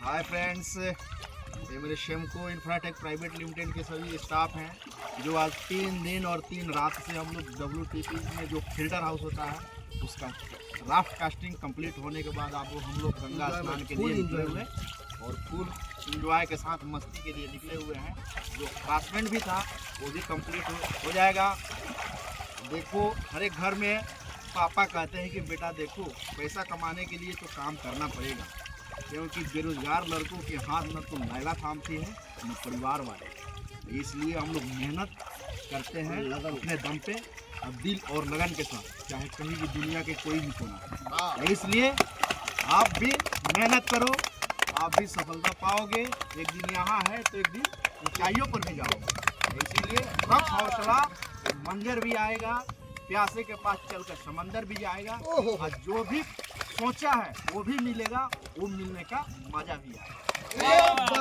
Hi friends, ये मेरे शेमको Infratech private limited के सभी स्टाफ हैं जो आज 3 दिन और 3 रात से हम लोग WTP में जो फिल्टर हाउस होता है उसका राफ्ट कास्टिंग कंप्लीट होने के बाद आप हम लोग गंगा स्नान के लिए निकले हुए और फुल इंजॉय के साथ मस्ती के लिए निकले हुए हैं। जो क्लासमेट भी था वो भी कंप्लीट हो जाएगा। देखो, हर एक घर में पापा कहते हैं कि बेटा देखो, पैसा कमाने के लिए तो काम करना पड़ेगा, क्योंकि बेरोजगार लड़कों के हाथ न तो मैला थामती है न परिवार वाले। इसलिए हम लोग मेहनत करते हैं अपने दम पे, अब दिल और लगन के साथ, चाहे कहीं भी दुनिया के कोई भी कोना। इसलिए आप भी मेहनत करो, आप भी सफलता पाओगे। एक दिन यहाँ है तो एक दिन ऊंचाइयों पर भी जाओगे। इसीलिए रख हौसला, मंजर भी आएगा, प्यासे के पास चलकर समंदर भी जाएगा और जो भी सोचा है वो भी मिलेगा, वो मिलने का मजा भी आएगा।